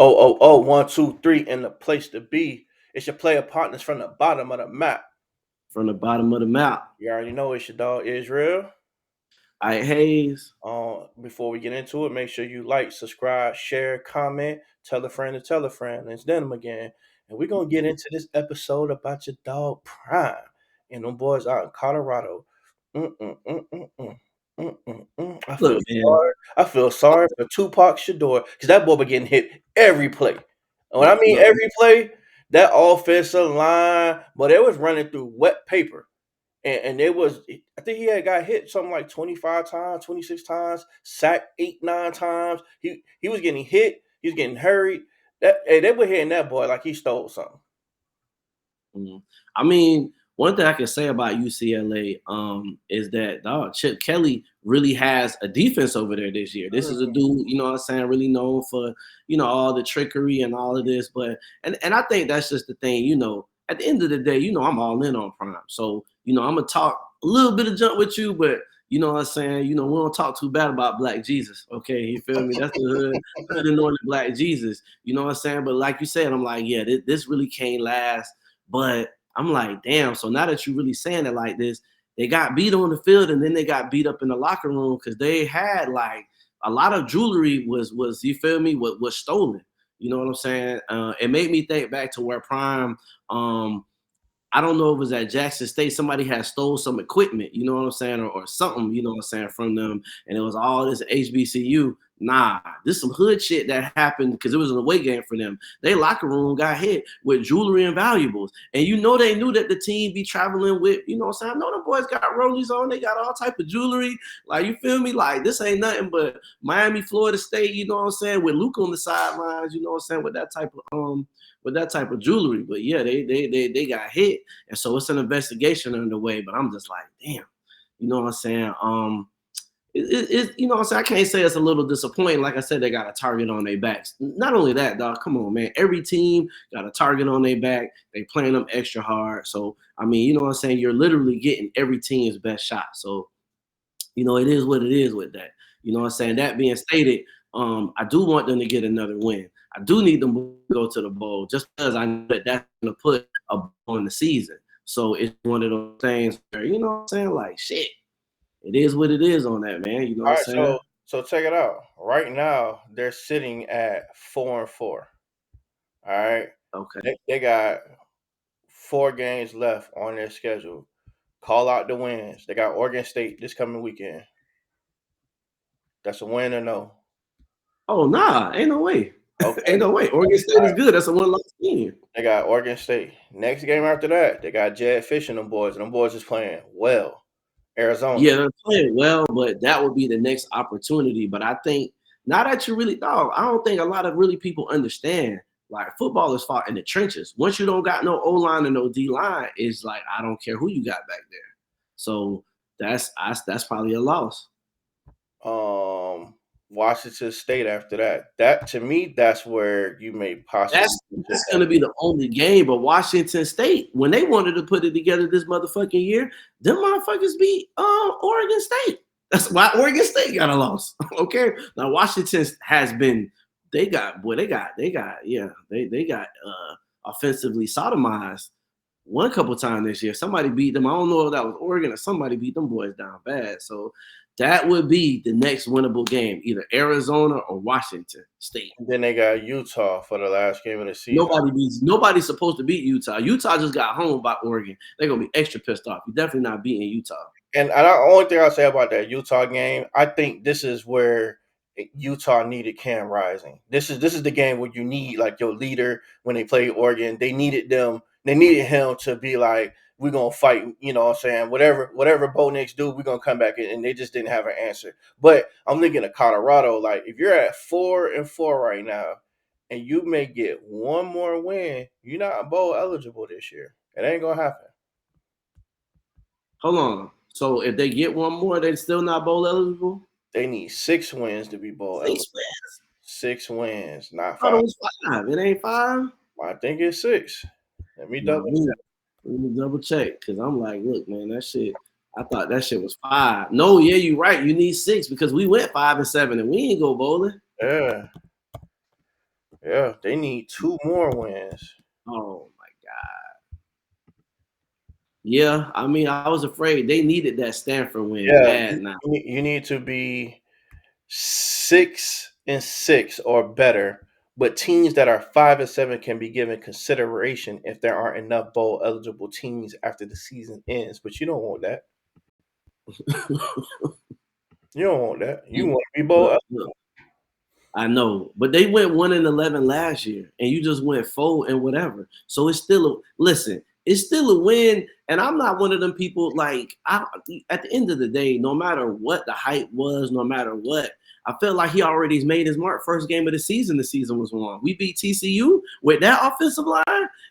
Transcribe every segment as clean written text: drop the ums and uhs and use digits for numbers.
Oh, 1, 2, 3 in the place to be. It's your player partners from the bottom of the map. From the bottom of the map. You already know it's your dog Israel. All right, Hayes. Before we get into it, make sure you like, subscribe, share, comment, tell a friend to tell a friend. It's Denim again. And we're gonna get into this episode about your dog Prime and them boys out in Colorado. Mm-mm-mm-mm-mm. Mm-mm-mm. Look, man. I feel sorry for Tupac Sheduer because that boy be getting hit every play. And when I mean Look, every play, that offensive line, but it was running through wet paper. And it was, I think he had got hit something like 25 times, 26 times, sacked 8, 9 times. He was getting hit, he was getting hurried. They were hitting that boy like he stole something. I mean, one thing I can say about UCLA is that dog Chip Kelly really has a defense over there this year. This is a dude, you know what I'm saying, really known for, all the trickery and all of this. But and I think that's just the thing, at the end of the day, I'm all in on Prime. So, I'm gonna talk a little bit of junk with you, but you know what I'm saying? We don't talk too bad about Black Jesus. Okay, you feel me? That's the hood anointed Black Jesus. You know what I'm saying? But like you said, I'm like, yeah, this really can't last. But I'm like, damn. So now that you're really saying it like this, they got beat on the field and then they got beat up in the locker room because they had like a lot of jewelry was you feel me? Was stolen. You know what I'm saying? It made me think back to where Prime. I don't know if it was at Jackson State, somebody had stole some equipment, you know what I'm saying, or something, you know what I'm saying, from them, and it was all this HBCU. Nah, this some hood shit that happened because it was an away game for them. Their locker room got hit with jewelry and valuables. And they knew that the team be traveling with, you know what I'm saying? I know the boys got rollies on, they got all type of jewelry. Like, you feel me? Like, this ain't nothing but Miami, Florida State, you know what I'm saying, with Luke on the sidelines, you know what I'm saying, with that type of jewelry. But yeah, they got hit. And so it's an investigation underway. But I'm just like, damn, you know what I'm saying? You know what I'm saying? I can't say it's a little disappointing. Like I said, they got a target on their backs. Not only that, dog, come on, man. Every team got a target on their back. They playing them extra hard. So, I mean, you know what I'm saying? You're literally getting every team's best shot. So, it is what it is with that. You know what I'm saying? That being stated, I do want them to get another win. I do need them to go to the bowl just because I know that that's going to put a bowl on the season. So it's one of those things where, you know what I'm saying? Like, shit, it is what it is on that, man. You know what All I'm right, saying? so check it out. Right now, they're sitting at 4-4. All right. Okay. They got 4 games left on their schedule. Call out the wins. They got Oregon State this coming weekend. That's a win or no? Oh, nah, ain't no way. Ain't Okay. no way. Oregon State is good. That's a one-loss team. They got Oregon State. Next game after that, they got Jed Fish and them boys. And them boys is playing well. Arizona. Yeah, they're playing well, but that would be the next opportunity. But I think now that you really dog, I don't think a lot of really people understand. Like, football is fought in the trenches. Once you don't got no O line and no D line, it's like I don't care who you got back there. So that's probably a loss. Um, Washington State after that. That to me, that's where you may possibly That's gonna be the only game. But Washington State, when they wanted to put it together this motherfucking year, them motherfuckers beat Oregon State. That's why Oregon State got a loss. Okay. Now Washington has been they got offensively sodomized one couple times this year. Somebody beat them. I don't know if that was Oregon or somebody beat them boys down bad. So that would be the next winnable game, either Arizona or Washington State. And then they got Utah for the last game of the season. Nobody's supposed to beat Utah. Utah just got home by Oregon. They're gonna be extra pissed off. You're definitely not beating Utah. And the only thing I'll say about that Utah game, I think this is where Utah needed Cam Rising. This is the game where you need like your leader when they play Oregon. They needed them. They needed him to be like, we're gonna fight. You know what I'm saying? Whatever Bo Nix do, we're gonna come back. And they just didn't have an answer. But I'm thinking of Colorado. Like if you're at 4-4 right now, and you may get one more win, you're not bowl eligible this year. It ain't gonna happen. Hold on. So if they get one more, they're still not bowl eligible? They need 6 wins to be bowl eligible. 6 wins, not 5. Oh, it was 5. It ain't 5? I think it's 6. Let me double check. Let me double check because I'm like, look, man, that shit. I thought that shit was 5. No, yeah, you're right. You need 6 because we went 5-7 and we ain't go bowling. Yeah. Yeah, they need 2 more wins. Oh my God. Yeah, I mean, I was afraid they needed that Stanford win Yeah, bad now. you need to be 6-6 or better. But teams that are 5-7 can be given consideration if there aren't enough bowl eligible teams after the season ends. But you don't want that. You don't want that. You want to be bowl. Look, I know, but they went 1-11 last year, and you just went 4 and whatever. So it's still a listen. It's still a win, and I'm not one of them people. Like at the end of the day, no matter what the hype was, no matter what, I felt like he already made his mark. First game of the season was won. We beat TCU with that offensive line.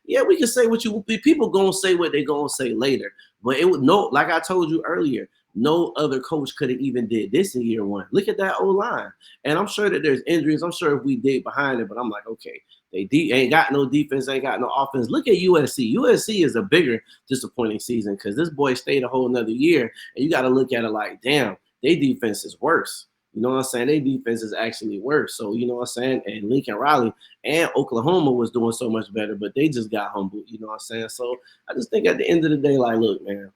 Yeah, we can say what you people gonna say what they gonna say later, but it would no like I told you earlier. No other coach could have even did this in year one. Look at that O line. And I'm sure that there's injuries. I'm sure if we dig behind it, but I'm like, okay, they ain't got no defense, ain't got no offense. Look at USC. USC is a bigger disappointing season because this boy stayed a whole another year. And you got to look at it like, damn, their defense is worse. You know what I'm saying? Their defense is actually worse. So, you know what I'm saying? And Lincoln Riley and Oklahoma was doing so much better, but they just got humbled. You know what I'm saying? So I just think at the end of the day, like, look, man,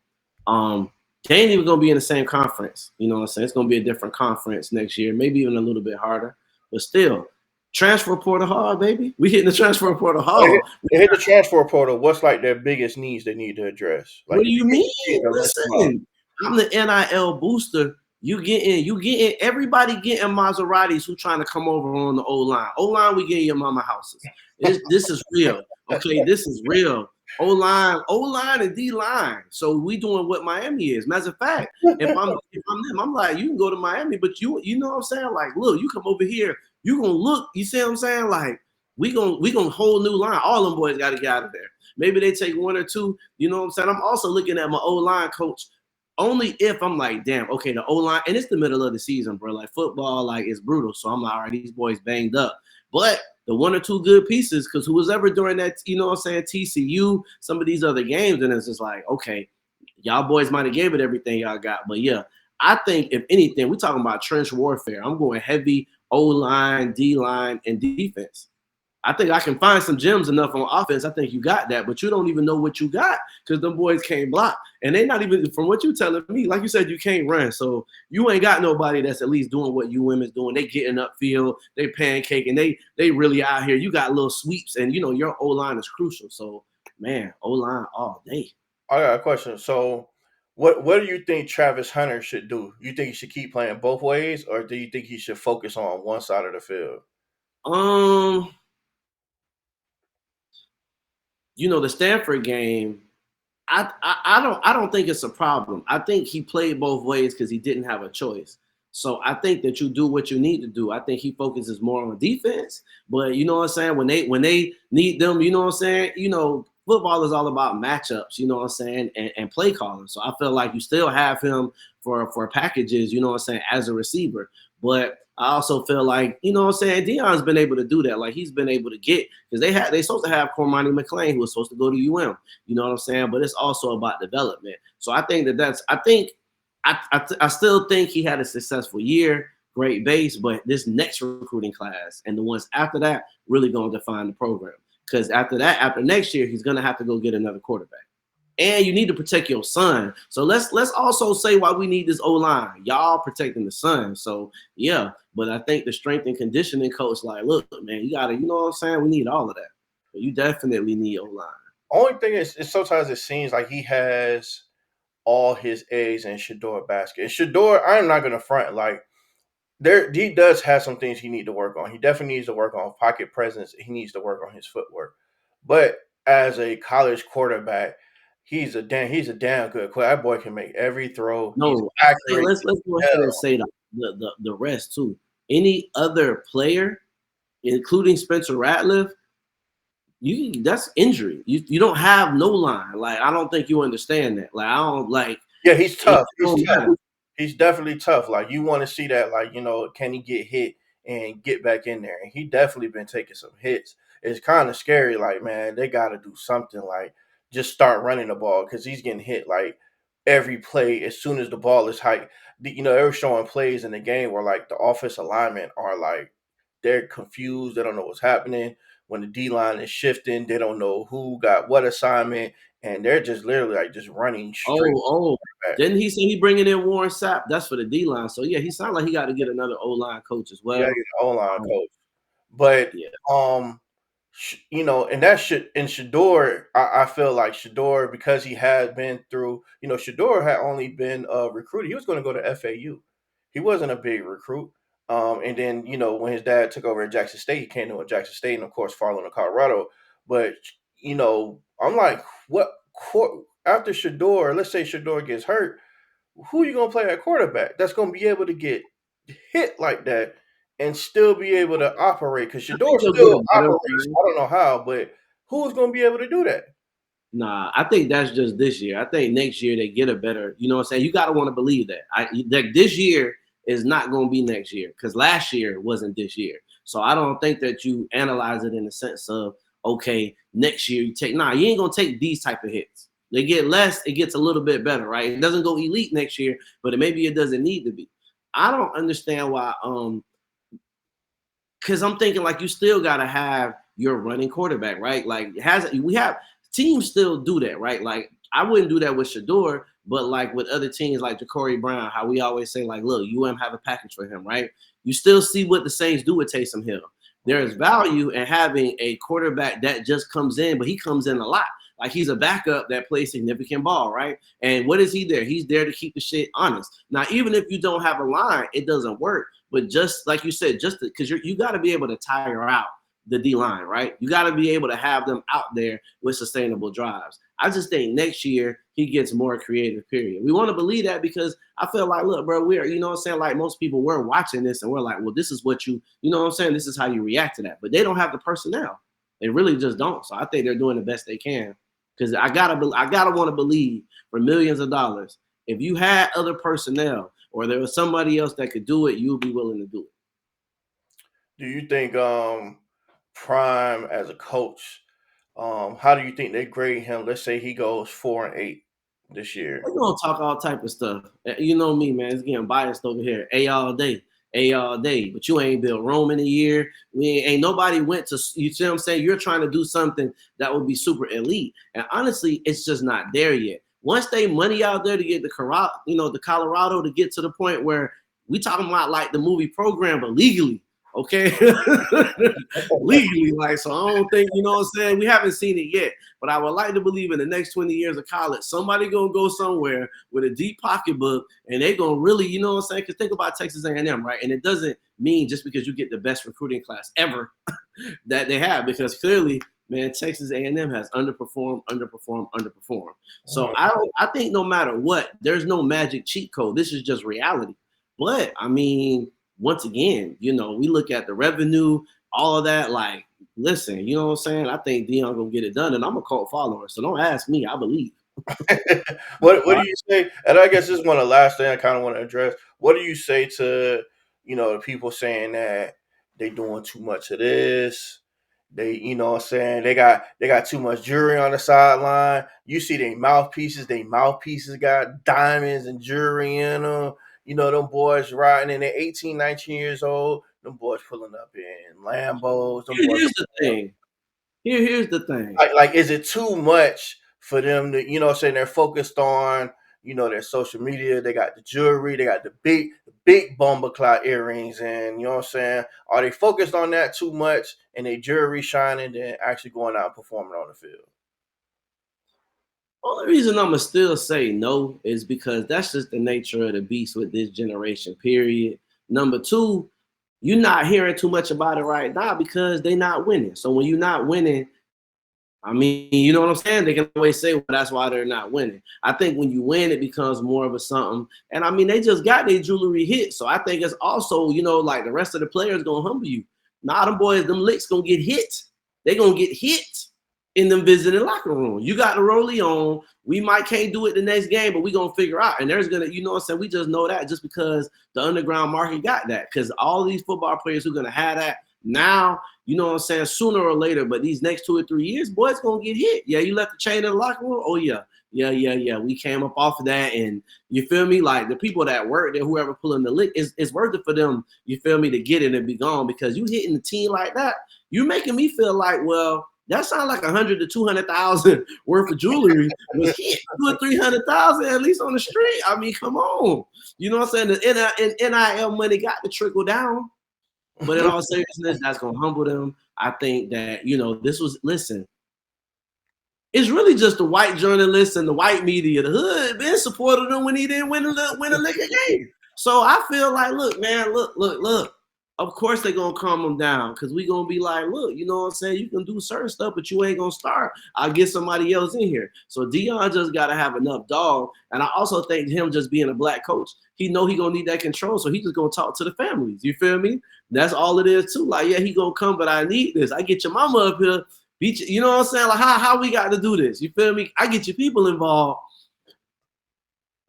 um, they ain't even gonna be in the same conference. You know what I'm saying? It's gonna be a different conference next year, maybe even a little bit harder. But still, transfer portal hard, baby. We hitting the transfer portal hard. They hit the transfer portal. What's like their biggest needs they need to address? What Like do if you you mean? need to list them out. Listen, I'm the NIL booster. You getting everybody getting Maseratis who trying to come over on the O line. O line, we getting your mama houses. This is real. Okay, this is real. O line and D line. So we doing what Miami is. Matter of fact, if I'm them, I'm like, you can go to Miami, but you know what I'm saying? Like, look, you come over here, you gonna look, you see what I'm saying? Like, we gonna whole new line. All them boys gotta get out of there. Maybe they take one or two. You know what I'm saying? I'm also looking at my O line coach only if I'm like, damn, okay, the O line, and it's the middle of the season, bro. Like football, like it's brutal. So I'm like, all right, these boys banged up. But the one or two good pieces, because who was ever during that, you know what I'm saying, TCU, some of these other games, and it's just like, okay, y'all boys might have gave it everything y'all got. But yeah, I think if anything, we're talking about trench warfare. I'm going heavy O line, D line, and defense. I think I can find some gems enough on offense. I think you got that, but you don't even know what you got because them boys can't block. And they not even from what you telling me, like you said, you can't run. So you ain't got nobody that's at least doing what you women's doing. They getting upfield, they pancaking, they really out here. You got little sweeps, and you know your O line is crucial. So man, O line all day. I got a question. So, what do you think Travis Hunter should do? You think he should keep playing both ways, or do you think he should focus on one side of the field? Um, the Stanford game. I don't think it's a problem. I think he played both ways because he didn't have a choice. So I think that you do what you need to do. I think he focuses more on defense. But you know what I'm saying? When they need them, you know what I'm saying? Football is all about matchups, you know what I'm saying, and play calling. So I feel like you still have him for packages, you know what I'm saying, as a receiver. But I also feel like, you know what I'm saying, Deion's been able to do that. Like he's been able to get because they supposed to have Cormani McClain, who was supposed to go to UM. You know what I'm saying? But it's also about development. So I think I still think he had a successful year, great base, but this next recruiting class and the ones after that really going to define the program. Because after that, after next year, he's going to have to go get another quarterback. And you need to protect your son. So let's also say why we need this O line. Y'all protecting the son. So yeah, but I think the strength and conditioning coach, like, look, man, you gotta, you know what I'm saying? We need all of that. But you definitely need O line. Only thing is sometimes it seems like he has all his eggs in Sheduer basket. And Sheduer, I'm not gonna front like he does have some things he need to work on. He definitely needs to work on pocket presence. He needs to work on his footwork. But as a college quarterback, he's a damn good quarterback. That boy can make every throw. He's No, I say accurate. let's go ahead and Hell. say the rest too. Any other player, including Spencer Ratliff, that's injury. You don't have no line. Like I don't think you understand that. Like I don't like Yeah, he's it tough. He's don't tough. matter. He's definitely tough. Like you want to see that. Like can he get hit and get back in there? And he definitely been taking some hits. It's kind of scary. Like man, they got to do something. Like just start running the ball because he's getting hit like every play as soon as the ball is hiked. They were showing plays in the game where like the offensive linemen are like they're confused. They don't know what's happening. When the D line is shifting, they don't know who got what assignment, and they're just literally like just running straight Oh, back. didn't he say he bringing in Warren Sapp? That's for the D line. So yeah, he sounds like he got to get another O line coach as Yeah, well. he's an O-line Um, coach. But yeah, and that should in Sheduer, I feel like Sheduer, because he had been through, Sheduer had only been recruited. He was going to go to FAU. He wasn't a big recruit. And then when his dad took over at Jackson State, he came to Jackson State, and of course following to Colorado. But I'm like, what? After Sheduer, let's say Sheduer gets hurt, who are you gonna play at quarterback that's gonna be able to get hit like that and still be able to operate? Because I think Shador they'll get still a better operates. line. I don't know how, but who's gonna be able to do that? Nah, I think that's just this year. I think next year they get a better. You know what I'm saying? You got to want to believe that. Like this year is not going to be next year because last year wasn't this year. So I don't think that you analyze it in the sense of okay, next year you take. Nah, you ain't gonna take these type of hits. They get less, it gets a little bit better, right? It doesn't go elite next year, but maybe it doesn't need to be. I don't understand why. Because I'm thinking like you still gotta have your running quarterback, right? Like we have teams still do that, right? Like I wouldn't do that with Shador, but like with other teams like Ja'Cory Brown, how we always say like, look, UM have a package for him, right? You still see what the Saints do with Taysom Hill. There is value in having a quarterback that just comes in, but he comes in a lot. Like he's a backup that plays significant ball, right? And what is he there? He's there to keep the shit honest. Now, even if you don't have a line, it doesn't work. But just like you said, just because you got to be able to tire out the D line, right? You got to be able to have them out there with sustainable drives. I just think next year he gets more creative, period. We want to believe that because I feel like, look, bro, you know what I'm saying? Like most people were watching this and we're like, well, this is what you know what I'm saying? This is how you react to that. But they don't have the personnel. They really just don't. So I think they're doing the best they can. Because I gotta want to believe for millions of dollars, if you had other personnel or there was somebody else that could do it, you'll be willing to do it. Do you think Prime as a coach? How do you think they grade him? Let's say he goes 4-8 this year. We're gonna talk all type of stuff. You know me, man. It's getting biased over here. A all day. A all day. But you ain't built Rome in a year. We ain't nobody went to you see what I'm saying? You're trying to do something that would be super elite. And honestly, it's just not there yet. Once they money out there to get the Colorado to get to the point where we talking about like the movie program, but legally, okay? Legally, like so I don't think, you know what I'm saying? We haven't seen it yet. But I would like to believe in the next 20 years of college, somebody gonna go somewhere with a deep pocketbook, and they gonna really, you know what I'm saying? Because think about Texas A&M, right? And it doesn't mean just because you get the best recruiting class ever that they have, because clearly, man, Texas A&M has underperformed. So I think no matter what, there's no magic cheat code. This is just reality. But I mean, once again, we look at the revenue, all of that, like. Listen, you know what I'm saying? I think Dion gonna get it done, and I'm a cult follower, so don't ask me. I believe. What do you say? And I guess this is one of the last thing I kind of want to address. What do you say to the people saying that they doing too much of this? They, what I'm saying, they got too much jewelry on the sideline. You see they mouthpieces. They mouthpieces got diamonds and jewelry in them. Them boys riding and they're 18, 19 years old. Them boys pulling up in Lambos. Them boys Here's the thing. Here's the thing. like is it too much for them to, what I'm saying, they're focused on, their social media, they got the jewelry, they got the big bomber cloud earrings, and you know what I'm saying? Are they focused on that too much and they jewelry shining than actually going out and performing on the field? Only reason I'ma still say no is because that's just the nature of the beast with this generation, period. Number two, you're not hearing too much about it right now because they're not winning. So when you're not winning, I mean, you know what I'm saying? They can always say, well, that's why they're not winning. I think when you win, it becomes more of a something. And I mean, they just got their jewelry hit. So I think it's also, like the rest of the players gonna humble you. Nah, them boys, them licks gonna get hit. They gonna get hit in them visiting locker room. You got the rollie on. We might can't do it the next game, but we gonna figure out. And there's gonna, you know what I'm saying? We just know that just because the underground market got that. Because all these football players who are gonna have that now, you know what I'm saying, sooner or later, but these next 2 or 3 years, boy, it's gonna get hit. Yeah, you left the chain in the locker room. Oh yeah, Yeah. We came up off of that, and you feel me? Like the people that work there, whoever pulling the lick, it's worth it for them. You feel me? To get it and be gone because you hitting the team like that, you making me feel like, well, that sounds like 100 to 200,000 worth of jewelry was hit 200 or 300,000 at least on the street. I mean, come on, you know what I'm saying? The NIL money got to trickle down, but in all seriousness, that's gonna humble them. I think that this was listen. It's really just the white journalists and the white media. The hood been supporting him when he didn't win a liquor game. So I feel like, look, man, look. Of course they're gonna calm him down because we gonna be like, look, you know what I'm saying? You can do certain stuff, but you ain't gonna start. I'll get somebody else in here. So Dion just gotta have enough dog. And I also think him just being a black coach, he know he gonna need that control. So he just gonna talk to the families. You feel me? That's all it is too. Like, yeah, he gonna come, but I need this. I get your mama up here. You know what I'm saying? Like how we got to do this? You feel me? I get your people involved.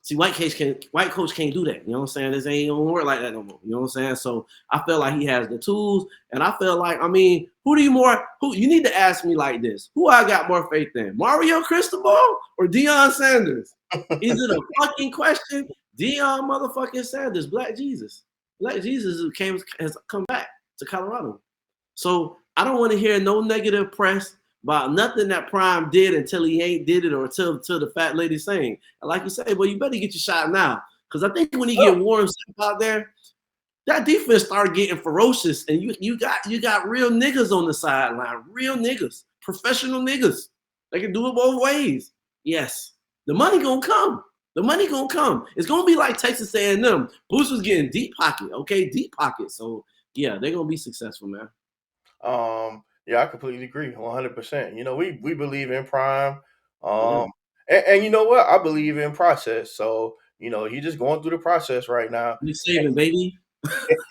See, white coach can't do that. You know what I'm saying? This ain't gonna work like that no more. You know what I'm saying? So I feel like he has the tools, and I feel like, I mean, who you need to ask me like this? Who I got more faith in? Mario Cristobal or Deion Sanders? Is it a fucking question? Deion motherfucking Sanders, Black Jesus. Black Jesus has come back to Colorado. So I don't want to hear no negative press about nothing that Prime did until he ain't did it or until the fat lady saying. And like you say, well, you better get your shot now. Because I think when he get warm out there, that defense start getting ferocious, and you got real niggas on the sideline, real niggas, professional niggas. They can do it both ways. Yes, the money gonna come. The money gonna come. It's gonna be like Texas A&M. Boost was getting deep pocket, okay, deep pocket. So yeah, they're gonna be successful, man. Yeah, I completely agree, 100%. We believe in Prime, Yeah. and you know what? I believe in process. So he's just going through the process right now. We saving, baby.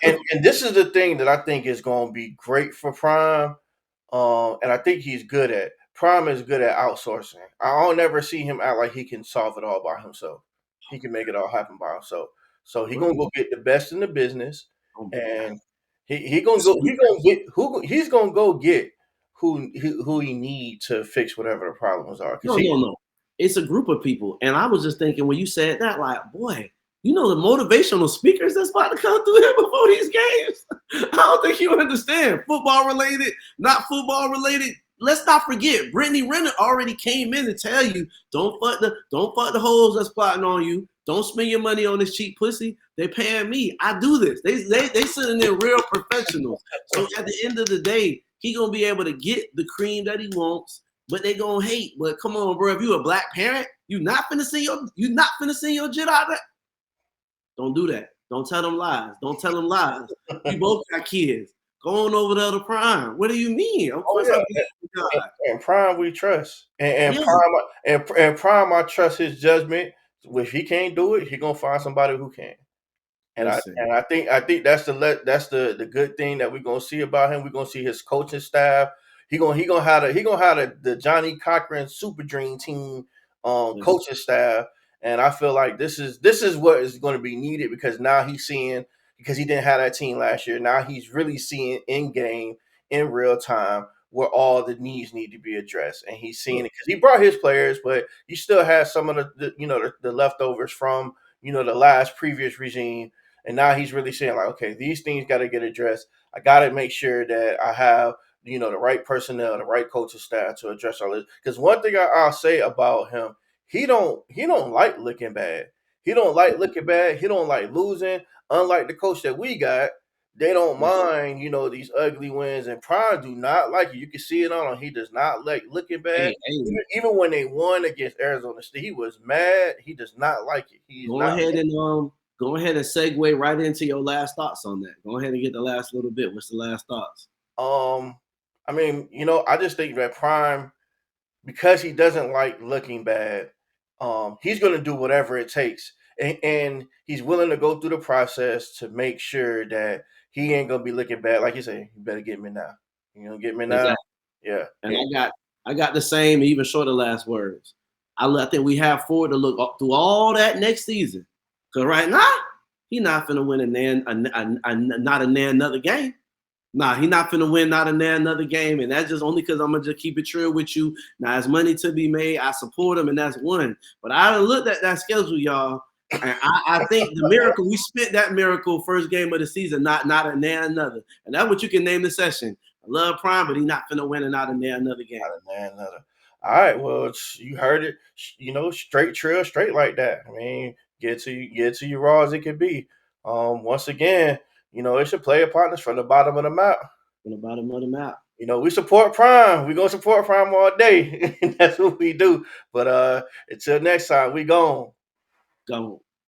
And this is the thing that I think is going to be great for Prime. And I think he's good at. Prime is good at outsourcing. I don't ever see him act like he can solve it all by himself. He can make it all happen by himself. So he gonna Right. go get the best in the business, Oh my God. and he gonna go. He gonna get who he's gonna go get who he need to fix whatever the problems are. Because No. It's a group of people. And I was just thinking when you said that, like, boy, the motivational speakers that's about to come through here before these games. I don't think you understand. Football related, not football related. Let's not forget, Brittany Renner already came in to tell you, don't fuck the hoes that's plotting on you. Don't spend your money on this cheap pussy. They paying me. I do this. They sitting there real professionals. So at the end of the day, he gonna be able to get the cream that he wants, but they gonna hate. But come on, bro, if you a black parent, you not finna send your jit out there. Don't do that. Don't tell them lies. Don't tell them lies. You both got kids. Go on over to the Prime. What do you mean? Of oh course I yeah, believe in God. and Prime we trust, and Yeah. Prime I trust his judgment. If he can't do it, he gonna find somebody who can. And I Listen. and I think that's the good thing that we're gonna see about him. We're gonna see his coaching staff. He gonna have the Johnny Cochran Super Dream Team Listen. coaching staff. And I feel like this is what is going to be needed because now he's seeing, because he didn't have that team last year. Now he's really seeing in game in real time where all the needs need to be addressed, and he's seeing it because he brought his players, but he still has some of the leftovers from the last previous regime. And now he's really saying like, okay, these things got to get addressed. I got to make sure that I have the right personnel, the right coaching staff to address all this. Because one thing I'll say about him, he don't like looking bad. He don't like looking bad. He don't like losing. Unlike the coach that we got, they don't mind these ugly wins. And Prime do not like it. You can see it on him. He does not like looking bad. Hey, Even when they won against Arizona State, he was mad. He does not like it. He's go not. ahead and go ahead and segue right into your last thoughts on that. Go ahead and get the last little bit. What's the last thoughts? Um, I mean, I just think that Prime, because he doesn't like looking bad, he's going to do whatever it takes, and he's willing to go through the process to make sure that he ain't going to be looking bad. Like you say, you better get me now. Get me now. Exactly. Yeah, And yeah. I got the same, even shorter last words. I think we have forward to look through all that next season. Cause right now, he not finna win not another game. Nah, he not finna win not in there another game, and that's just only because I'm gonna just keep it real with you. Now, there's money to be made. I support him, and that's one. But I looked at that schedule, y'all, and I think the miracle we spent that miracle first game of the season, not in there another, and that's what you can name the session. I love Prime, but he not finna win and not in there another game. Not a man, another. All right, well, you heard it. Straight trail, straight like that. I mean, get to you raw as it can be. Once again, it should play a partners from the bottom of the map. From the bottom of the map. We support Prime. We gonna support Prime all day. That's what we do. But until next time, we gone. Go.